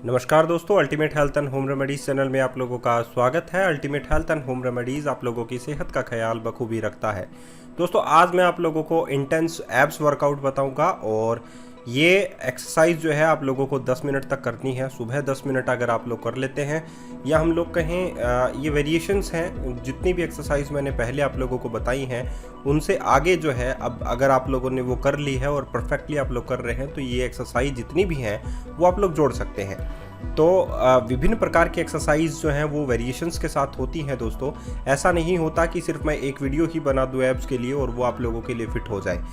नमस्कार दोस्तों, ultimate health and home remedies channel में आप लोगों का स्वागत है। Ultimate health and home remedies आप लोगों की सेहत का ख्याल बखूबी रखता है। दोस्तों, आज मैं आप लोगों को इंटेंस एब्स वर्कआउट बताऊंगा और ये एक्सरसाइज जो है आप लोगों को 10 मिनट तक करनी है। सुबह 10 मिनट अगर आप लोग कर लेते हैं या हम लोग कहें ये वेरिएशंस हैं, जितनी भी एक्सरसाइज मैंने पहले आप लोगों को बताई हैं उनसे आगे जो है, अब अगर आप लोगों ने वो कर ली है और परफेक्टली आप लोग कर रहे हैं तो ये एक्सरसाइज जितनी भी हैं वो आप लोग जोड़ सकते हैं। तो विभिन्न प्रकार की एक्सरसाइज जो हैं वो वेरिएशंस के साथ होती हैं। दोस्तों, ऐसा नहीं होता कि सिर्फ मैं एक वीडियो ही बना दूं एब्स के लिए और वो आप लोगों के लिए फिट हो जाए।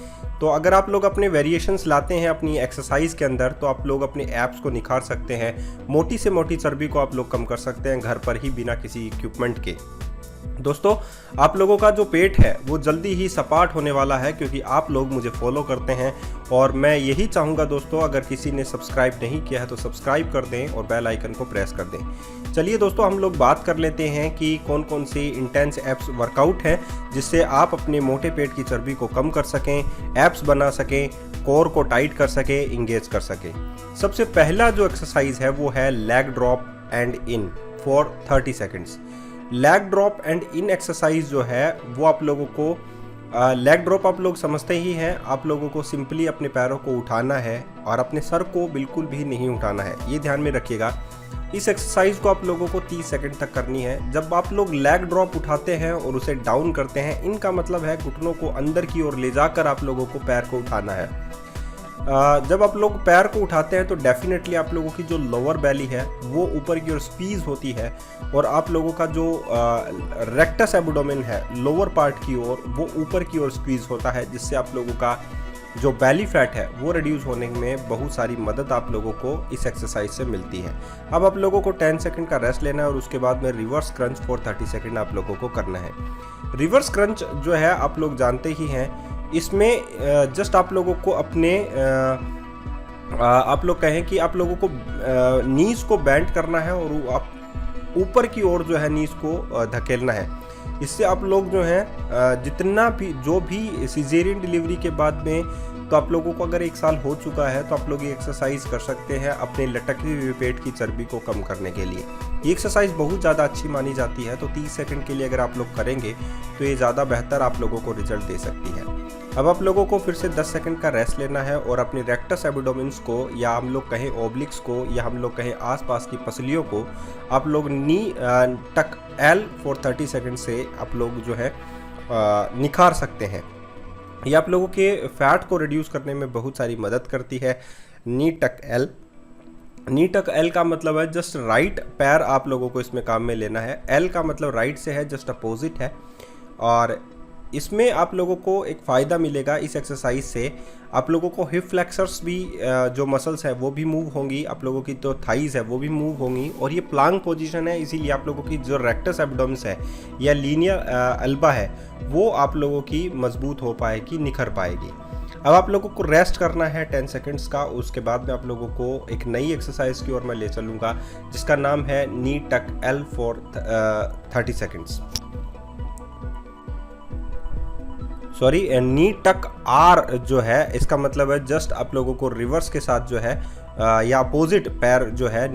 तो अगर आप लोग अपने वेरिएशंस लाते हैं अपनी एक्सरसाइज के अंदर तो आप लोग अपने एब्स को निखार सकते हैं। मोटी से मोटी चर्बी को आप लोग कम कर सकते हैं घर पर ही बिना किसी इक्विपमेंट के। दोस्तों, आप लोगों का जो पेट है वो जल्दी ही सपाट होने वाला है क्योंकि आप लोग मुझे फॉलो करते हैं और मैं यही चाहूँगा दोस्तों, अगर किसी ने सब्सक्राइब नहीं किया है तो सब्सक्राइब कर दें और बेल आइकन को प्रेस कर दें। चलिए दोस्तों, हम लोग बात कर लेते हैं कि कौन कौन सी इंटेंस एब्स वर्कआउट हैं जिससे आप अपने मोटे पेट की चर्बी को कम कर सकें, एब्स बना सकें, कोर को टाइट कर सकें, इंगेज कर सकें। सबसे पहला जो एक्सरसाइज है वो है leg drop and in for 30 seconds. Leg drop and in exercise जो है वो आप लोगों को लेग ड्रॉप आप लोग समझते ही हैं। आप लोगों को सिंपली अपने पैरों को उठाना है और अपने सर को बिल्कुल भी नहीं उठाना है, ये ध्यान में रखिएगा। इस एक्सरसाइज को आप लोगों को 30 सेकंड तक करनी है। जब आप लोग लेग ड्रॉप उठाते हैं और उसे डाउन करते हैं, इनका मतलब है घुटनों को अंदर की ओर ले जाकर आप लोगों को पैर को उठाना है। जब आप लोग पैर को उठाते हैं तो डेफिनेटली आप लोगों की जो लोअर बैली है वो ऊपर की ओर स्क्वीज होती है और आप लोगों का जो रेक्टस एब्डोमेन है लोअर पार्ट की ओर वो ऊपर की ओर स्क्वीज होता है, जिससे आप लोगों का जो बैली फैट है वो रिड्यूस होने में बहुत सारी मदद आप लोगों को इस एक्सरसाइज से मिलती है। अब आप लोगों को 10 सेकंड का रेस्ट लेना है और उसके बाद में रिवर्स क्रंच फॉर 30 सेकंड आप लोगों को करना है। रिवर्स क्रंच जो है आप लोग जानते ही हैं, इसमें जस्ट आप लोगों को अपने आप लोग कहें कि आप लोगों को नीज को बेंड करना है और आप ऊपर की ओर जो है नीज को धकेलना है। इससे आप लोग जो हैं जितना भी जो भी सिजेरियन डिलीवरी के बाद में, तो आप लोगों को अगर 1 साल हो चुका है तो आप लोग ये एक्सरसाइज कर सकते हैं अपने लटकी हुई पेट की चर्बी को कम करने के लिए। ये एक्सरसाइज बहुत ज़्यादा अच्छी मानी जाती है, तो 30 सेकंड के लिए अगर आप लोग करेंगे तो ये ज़्यादा बेहतर आप लोगों को रिजल्ट दे सकती है। अब आप लोगों को फिर से 10 सेकंड का रेस्ट लेना है और अपने रेक्टस एब्डोमेन्स को या हम लोग कहें ओब्लिक्स को या हम लोग कहें आसपास की पसलियों को आप लोग नी टक एल फॉर 30 सेकंड से आप लोग जो है निखार सकते हैं। ये आप लोगों के फैट को रिड्यूस करने में बहुत सारी मदद करती है। नी टक एल, नी टक एल का मतलब है जस्ट राइट पैर आप लोगों को इसमें काम में लेना है। एल का मतलब राइट से है, जस्ट अपोजिट है। और इसमें आप लोगों को एक फ़ायदा मिलेगा इस एक्सरसाइज से, आप लोगों को हिप फ्लेक्सर्स भी जो मसल्स है वो भी मूव होंगी, आप लोगों की जो थाइज है वो भी मूव होंगी और ये प्लांक पोजीशन है, इसीलिए आप लोगों की जो रेक्टस एब्डोमेन्स है या लीनियर एल्बा है वो आप लोगों की मजबूत हो पाएगी, निखर पाएगी। अब आप लोगों को रेस्ट करना है 10 सेकंड्स का। उसके बाद में आप लोगों को एक नई एक्सरसाइज की ओर मैं ले चलूँगा जिसका नाम है नी टक एल फॉर 30 सेकंड्स। सॉरी, नी टक आर जो है इसका मतलब है जस्ट आप लोगों को रिवर्स के साथ जो है या अपोजिट पैर जो है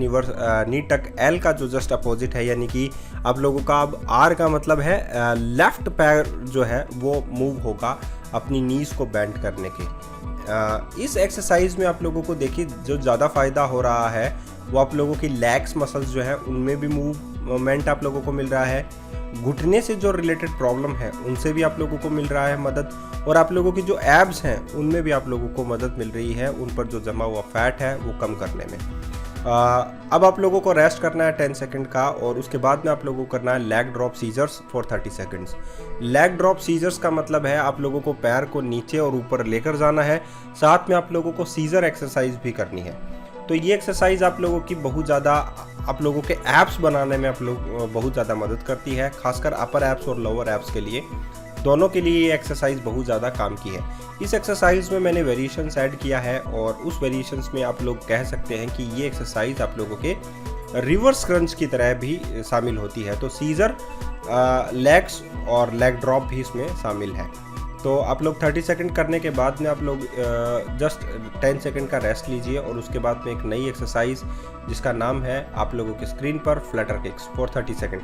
नी टक एल का जो जस्ट अपोजिट है, यानी कि आप लोगों का अब आर का मतलब है लेफ्ट पैर जो है वो मूव होगा अपनी नीज को बेंड करने के। इस एक्सरसाइज में आप लोगों को देखिए जो ज़्यादा फ़ायदा हो रहा है वो आप लोगों की लैग्स मसल्स जो है उनमें भी मूवमेंट आप लोगों को मिल रहा है। घुटने से जो रिलेटेड प्रॉब्लम है उनसे भी आप लोगों को मिल रहा है मदद, और आप लोगों की जो एब्स हैं उनमें भी आप लोगों को मदद मिल रही है, उन पर जो जमा हुआ फैट है वो कम करने में। अब आप लोगों को रेस्ट करना है 10 सेकंड का और उसके बाद में आप लोगों को करना है leg drop scissors for 30 seconds. Leg drop scissors का मतलब है आप लोगों को पैर को नीचे और ऊपर लेकर जाना है, साथ में आप लोगों को सीजर एक्सरसाइज भी करनी है। तो ये एक्सरसाइज आप लोगों की बहुत ज़्यादा आप लोगों के एब्स बनाने में आप लोग बहुत ज़्यादा मदद करती है, खासकर अपर एब्स और लोअर एब्स के लिए, दोनों के लिए ये एक्सरसाइज बहुत ज़्यादा काम की है। इस एक्सरसाइज में मैंने वेरिएशंस ऐड किया है और उस वेरिएशंस में आप लोग कह सकते हैं कि ये एक्सरसाइज आप लोगों के रिवर्स क्रंच की तरह भी शामिल होती है। तो सीजर, लेग्स और लेग ड्रॉप भी इसमें शामिल है। तो आप लोग 30 सेकंड करने के बाद में आप लोग जस्ट 10 सेकंड का रेस्ट लीजिए और उसके बाद में एक नई एक्सरसाइज जिसका नाम है आप लोगों की स्क्रीन पर Flutter kicks for 30 second.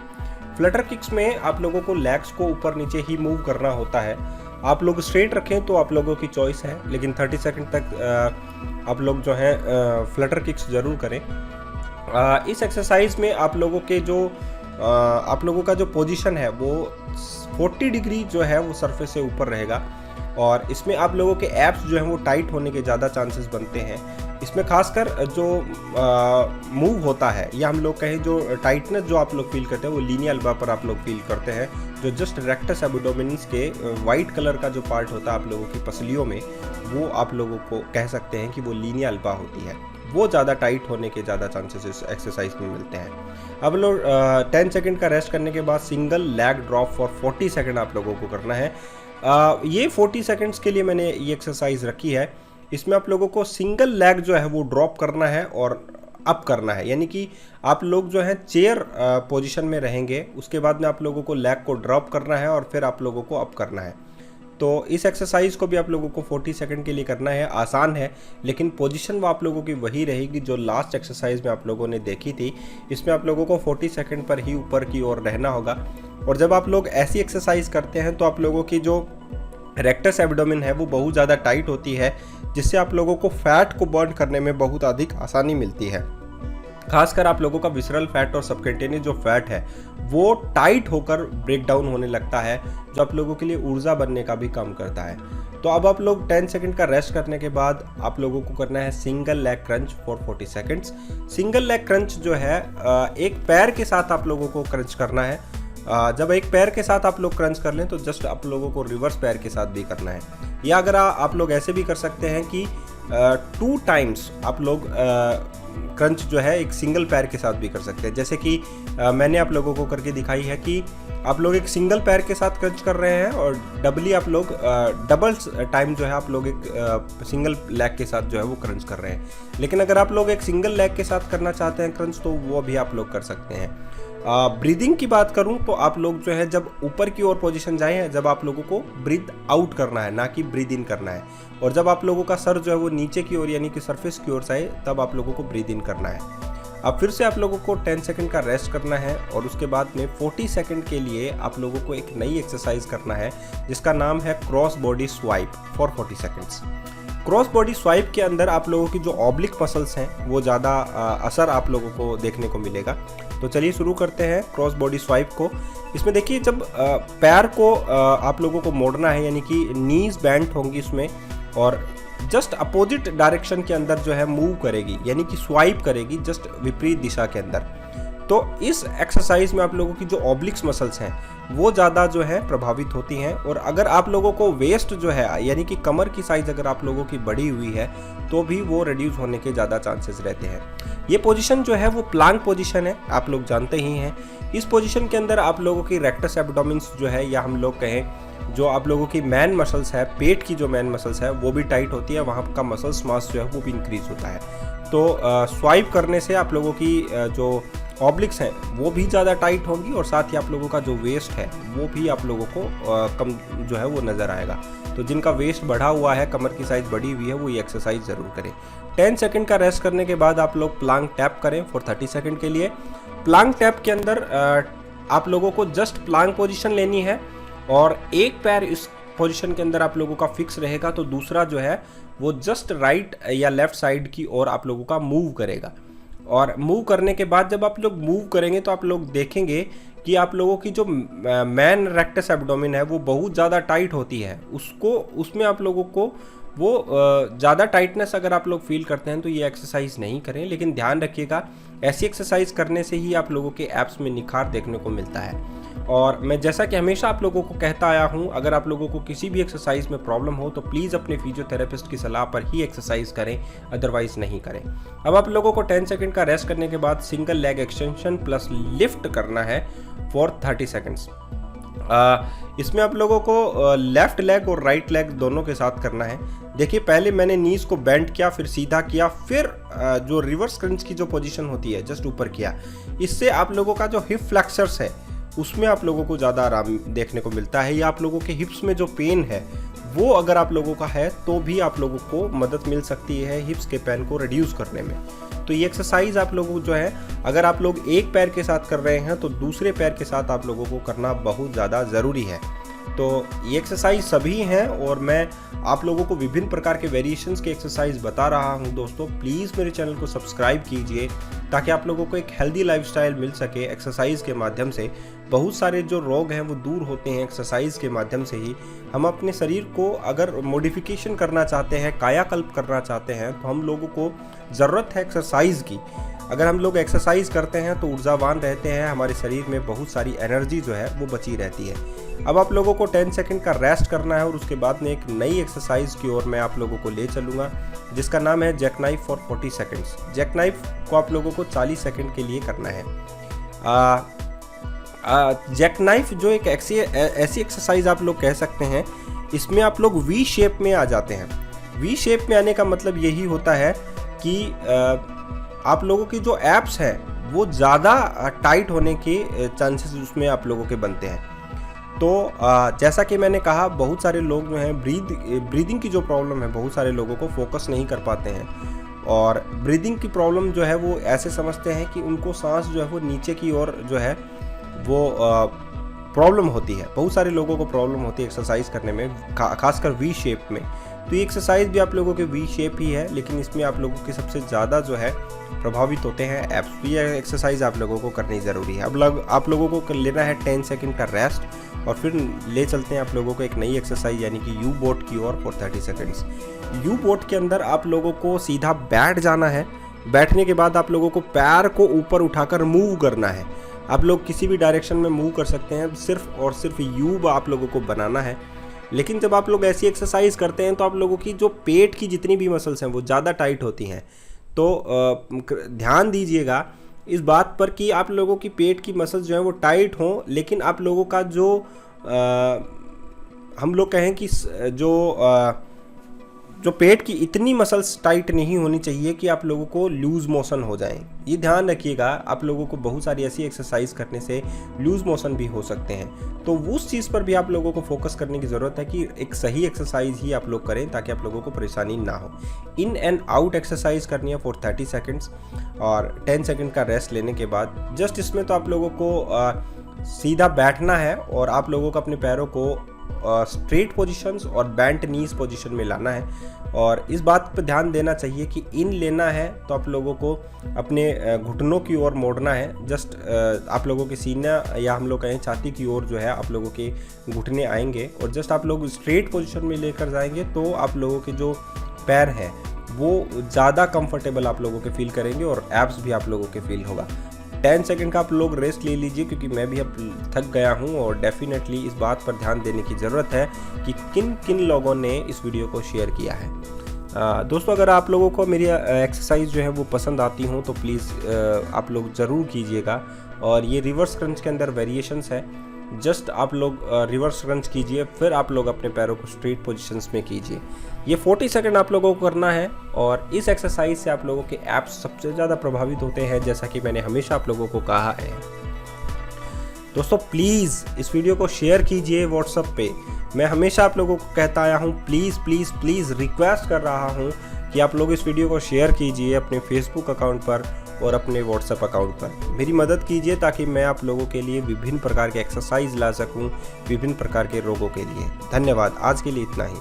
Flutter kicks में आप लोगों को लेग्स को ऊपर नीचे ही मूव करना होता है। आप लोग स्ट्रेट रखें तो आप लोगों की चॉइस है, लेकिन 30 सेकंड तक आप लोग जो है फ्लटर किक्स ज़रूर करें। इस एक्सरसाइज में आप लोगों का जो पोजीशन है वो 40 डिग्री जो है वो सरफेस से ऊपर रहेगा और इसमें आप लोगों के एब्स जो हैं वो टाइट होने के ज़्यादा चांसेस बनते हैं। इसमें खासकर जो मूव होता है या हम लोग कहें जो टाइटनेस जो आप लोग फील करते हैं वो लीनियर अल्बा पर आप लोग फील करते हैं। जो जस्ट रेक्टस एब्डोमिनस के वाइट कलर का जो पार्ट होता है आप लोगों की पसलियों में, वो आप लोगों को कह सकते हैं कि वो लीनियर अल्बा होती है, वो ज़्यादा टाइट होने के ज़्यादा चांसेस इस एक्सरसाइज में मिलते हैं। अब लोग 10 सेकंड का रेस्ट करने के बाद single leg drop for 40 second आप लोगों को करना है। ये 40 सेकंड्स के लिए मैंने ये एक्सरसाइज रखी है। इसमें आप लोगों को सिंगल लेग जो है वो ड्रॉप करना है और अप करना है, यानी कि आप लोग जो है चेयर पोजीशन में रहेंगे, उसके बाद में आप लोगों को लेग को ड्रॉप करना है और फिर आप लोगों को अप करना है। तो इस एक्सरसाइज को भी आप लोगों को 40 सेकंड के लिए करना है। आसान है, लेकिन पोजीशन वो आप लोगों की वही रहेगी जो लास्ट एक्सरसाइज में आप लोगों ने देखी थी। इसमें आप लोगों को 40 सेकंड पर ही ऊपर की ओर रहना होगा। और जब आप लोग ऐसी एक्सरसाइज करते हैं तो आप लोगों की जो रेक्टस एब्डोमेन है वो बहुत ज़्यादा टाइट होती है, जिससे आप लोगों को फैट को बर्न करने में बहुत अधिक आसानी मिलती है। खासकर आप लोगों का विसरल फैट और सबकंटेनियस जो फैट है वो टाइट होकर ब्रेक डाउन होने लगता है, जो आप लोगों के लिए ऊर्जा बनने का भी काम करता है। तो अब आप लोग 10 सेकंड का रेस्ट करने के बाद आप लोगों को करना है single leg crunch for 40 seconds. Single leg crunch जो है एक पैर के साथ आप लोगों को क्रंच करना है। जब एक पैर के साथ आप लोग क्रंच कर लें तो जस्ट आप लोगों को रिवर्स पैर के साथ भी करना है, या अगर आप लोग ऐसे भी कर सकते हैं कि 2 टाइम्स आप लोग क्रंच जो है एक सिंगल पैर के साथ भी कर सकते हैं। जैसे कि मैंने आप लोगों को करके दिखाई है कि आप लोग एक सिंगल पैर के साथ क्रंच कर रहे हैं और डबली आप लोग डबल टाइम जो है आप लोग एक सिंगल लेग के साथ जो है वो क्रंच कर रहे हैं। लेकिन अगर आप लोग एक सिंगल लेग के साथ करना चाहते हैं क्रंच तो वो भी आप लोग कर सकते हैं। ब्रीदिंग की बात करूं तो आप लोग जो है जब ऊपर की ओर पोजीशन जाए हैं, जब आप लोगों को ब्रीद आउट करना है, ना कि ब्रीद इन करना है। और जब आप लोगों का सर जो है वो नीचे की ओर यानी कि सरफेस की ओर जाए तब आप लोगों को ब्रीद इन करना है। अब फिर से आप लोगों को 10 सेकंड का रेस्ट करना है और उसके बाद में 40 सेकंड के लिए आप लोगों को एक नई एक्सरसाइज करना है जिसका नाम है cross body swipe for 40 seconds. Cross body swipe के अंदर आप लोगों की जो ऑब्लिक मसल्स हैं वो ज़्यादा असर आप लोगों को देखने को मिलेगा। तो चलिए शुरू करते हैं क्रॉस बॉडी स्वाइप को। इसमें देखिए जब पैर को आप लोगों को मोड़ना है, यानी कि नीज बैंड होंगी इसमें और जस्ट अपोजिट डायरेक्शन के अंदर जो है मूव करेगी, यानी कि स्वाइप करेगी जस्ट विपरीत दिशा के अंदर। तो इस एक्सरसाइज में आप लोगों की जो ऑब्लिक्स मसल्स हैं वो ज़्यादा जो है प्रभावित होती हैं। और अगर आप लोगों को वेस्ट जो है यानी कि कमर की साइज़ अगर आप लोगों की बढ़ी हुई है तो भी वो रिड्यूस होने के ज़्यादा चांसेस रहते हैं। ये पोजीशन जो है वो प्लांक पोजीशन है, आप लोग जानते ही हैं। इस पोजीशन के अंदर आप लोगों की रेक्टस एब्डोमिन्स जो है, या हम लोग कहें जो आप लोगों की मैन मसल्स है, पेट की जो मैन मसल्स है वो भी टाइट होती है, वहाँ का मसल्स मास जो है वो भी इंक्रीज होता है। तो स्वाइप करने से आप लोगों की जो ऑब्लिक्स हैं वो भी ज़्यादा टाइट होंगी और साथ ही आप लोगों का जो वेस्ट है वो भी आप लोगों को कम जो है वो नज़र आएगा। तो जिनका वेस्ट बढ़ा हुआ है, कमर की साइज़ बढ़ी हुई है, वो ये एक्सरसाइज ज़रूर करें। 10 सेकंड का रेस्ट करने के बाद आप लोग प्लांक टैप करें फॉर 30 सेकंड के लिए। प्लांक टैप के अंदर आप लोगों को जस्ट प्लांक पोजीशन लेनी है और एक पैर इस पोजीशन के अंदर आप लोगों का फिक्स रहेगा, तो दूसरा जो है वो जस्ट राइट या लेफ्ट साइड की ओर आप लोगों का मूव करेगा। और मूव करने के बाद जब आप लोग मूव करेंगे तो आप लोग देखेंगे कि आप लोगों की जो मैन रेक्टस एब्डोमेन है वो बहुत ज़्यादा टाइट होती है। उसमें आप लोगों को वो ज़्यादा टाइटनेस अगर आप लोग फील करते हैं तो ये एक्सरसाइज नहीं करें। लेकिन ध्यान रखिएगा, ऐसी एक्सरसाइज करने से ही आप लोगों के एब्स में निखार देखने को मिलता है। और मैं जैसा कि हमेशा आप लोगों को कहता आया हूं, अगर आप लोगों को किसी भी एक्सरसाइज में प्रॉब्लम हो तो प्लीज़ अपने फिजियोथेरेपिस्ट की सलाह पर ही एक्सरसाइज करें, अदरवाइज नहीं करें। अब आप लोगों को 10 सेकंड का रेस्ट करने के बाद single leg extension plus lift करना है फॉर 30 सेकंड्स। इसमें आप लोगों को लेफ्ट लेग और राइट लेग दोनों के साथ करना है। देखिए पहले मैंने नीज को बेंड किया, फिर सीधा किया, फिर जो रिवर्स क्रंच की जो पोजीशन होती है जस्ट ऊपर किया। इससे आप लोगों का जो हिप फ्लेक्सर्स है उसमें आप लोगों को ज़्यादा आराम देखने को मिलता है, या आप लोगों के हिप्स में जो पेन है वो अगर आप लोगों का है तो भी आप लोगों को मदद मिल सकती है हिप्स के पेन को रिड्यूस करने में। तो ये एक्सरसाइज आप लोगों जो है, अगर आप लोग एक पैर के साथ कर रहे हैं तो दूसरे पैर के साथ आप लोगों को करना बहुत ज़्यादा ज़रूरी है। तो ये एक्सरसाइज सभी हैं और मैं आप लोगों को विभिन्न प्रकार के वेरिएशंस के एक्सरसाइज बता रहा हूं। दोस्तों प्लीज़ मेरे चैनल को सब्सक्राइब कीजिए ताकि आप लोगों को एक हेल्दी लाइफस्टाइल मिल सके। एक्सरसाइज के माध्यम से बहुत सारे जो रोग हैं वो दूर होते हैं एक्सरसाइज के माध्यम से ही। हम अपने शरीर को अगर मॉडिफिकेशन करना चाहते हैं, कायाकल्प करना चाहते हैं, तो हम लोगों को ज़रूरत है एक्सरसाइज की। अगर हम लोग एक्सरसाइज करते हैं तो ऊर्जावान रहते हैं, हमारे शरीर में बहुत सारी एनर्जी जो है वो बची रहती है। अब आप लोगों को 10 सेकंड का रेस्ट करना है और उसके बाद में एक नई एक्सरसाइज की ओर मैं आप लोगों को ले चलूँगा जिसका नाम है jack knife for 40 seconds. Jack knife को आप लोगों को 40 सेकंड के लिए करना है। जैक नाइफ जो एक ऐसी एक्सरसाइज आप लोग कह सकते हैं, इसमें आप लोग वी शेप में आ जाते हैं। वी शेप में आने का मतलब यही होता है कि आप लोगों की जो एब्स हैं वो ज़्यादा टाइट होने के चांसेस उसमें आप लोगों के बनते हैं। तो जैसा कि मैंने कहा, बहुत सारे लोग जो हैं ब्रीदिंग की जो प्रॉब्लम है, बहुत सारे लोगों को फोकस नहीं कर पाते हैं और ब्रीदिंग की प्रॉब्लम जो है वो ऐसे समझते हैं कि उनको सांस जो है वो नीचे की ओर जो है वो प्रॉब्लम होती है। बहुत सारे लोगों को प्रॉब्लम होती है एक्सरसाइज करने में, खासकर वी शेप में। तो ये एक्सरसाइज भी आप लोगों के वी शेप ही है, लेकिन इसमें आप लोगों के सबसे ज़्यादा जो है प्रभावित होते हैं एब्स। ये एक्सरसाइज आप लोगों को करनी ज़रूरी है। अब आप लोगों को लेना है 10 सेकंड का रेस्ट और फिर ले चलते हैं आप लोगों को एक नई एक्सरसाइज यानी कि यू बोट की ओर फॉर 30 सेकंड्स। यू बोट के अंदर आप लोगों को सीधा बैठ जाना है। बैठने के बाद आप लोगों को पैर को ऊपर उठाकर मूव करना है। आप लोग किसी भी डायरेक्शन में मूव कर सकते हैं, सिर्फ और सिर्फ यू आप लोगों को बनाना है। लेकिन जब आप लोग ऐसी एक्सरसाइज करते हैं तो आप लोगों की जो पेट की जितनी भी मसल्स हैं वो ज़्यादा टाइट होती हैं। तो ध्यान दीजिएगा इस बात पर कि आप लोगों की पेट की मसल्स जो हैं वो टाइट हों, लेकिन आप लोगों का जो हम लोग कहें कि जो पेट की इतनी मसल्स टाइट नहीं होनी चाहिए कि आप लोगों को लूज़ मोशन हो जाएं। ये ध्यान रखिएगा, आप लोगों को बहुत सारी ऐसी एक्सरसाइज करने से लूज़ मोशन भी हो सकते हैं। तो उस चीज़ पर भी आप लोगों को फोकस करने की ज़रूरत है कि एक सही एक्सरसाइज ही आप लोग करें ताकि आप लोगों को परेशानी ना हो। इन एंड आउट एक्सरसाइज करनी है फॉर 30 सेकेंड्स और 10 सेकेंड का रेस्ट लेने के बाद जस्ट इसमें तो आप लोगों को सीधा बैठना है और आप लोगों को अपने पैरों को स्ट्रेट पोजीशंस और बेंट नीज पोजीशन में लाना है। और इस बात पर ध्यान देना चाहिए कि इन लेना है तो आप लोगों को अपने घुटनों की ओर मोड़ना है। जस्ट आप लोगों के सीना या हम लोग कहें छाती की ओर जो है आप लोगों के घुटने आएंगे और जस्ट आप लोग स्ट्रेट पोजीशन में लेकर जाएंगे तो आप लोगों के जो पैर हैं वो ज़्यादा कंफर्टेबल आप लोगों के फील करेंगे और एब्स भी आप लोगों के फील होगा। 10 सेकंड का आप लोग रेस्ट ले लीजिए क्योंकि मैं भी अब थक गया हूं और डेफिनेटली इस बात पर ध्यान देने की ज़रूरत है कि किन किन लोगों ने इस वीडियो को शेयर किया है। दोस्तों अगर आप लोगों को मेरी एक्सरसाइज जो है वो पसंद आती हूं तो प्लीज़ आप लोग ज़रूर कीजिएगा। और ये रिवर्स क्रंच के अंदर वेरिएशंस है, जस्ट आप लोग रिवर्स क्रंच कीजिए, फिर आप लोग अपने पैरों को स्ट्रेट पोजीशंस में कीजिए। ये 40 सेकंड आप लोगों को करना है और इस एक्सरसाइज से आप लोगों के एब्स सबसे ज़्यादा प्रभावित होते हैं, जैसा कि मैंने हमेशा आप लोगों को कहा है। दोस्तों प्लीज़ इस वीडियो को शेयर कीजिए व्हाट्सएप पे। मैं हमेशा आप लोगों को कहता आया हूँ, प्लीज़ प्लीज़ प्लीज़ रिक्वेस्ट कर रहा हूँ कि आप लोग इस वीडियो को शेयर कीजिए अपने फेसबुक अकाउंट पर और अपने व्हाट्सएप अकाउंट पर। मेरी मदद कीजिए ताकि मैं आप लोगों के लिए विभिन्न प्रकार के एक्सरसाइज ला सकूं, विभिन्न प्रकार के रोगों के लिए। धन्यवाद, आज के लिए इतना ही।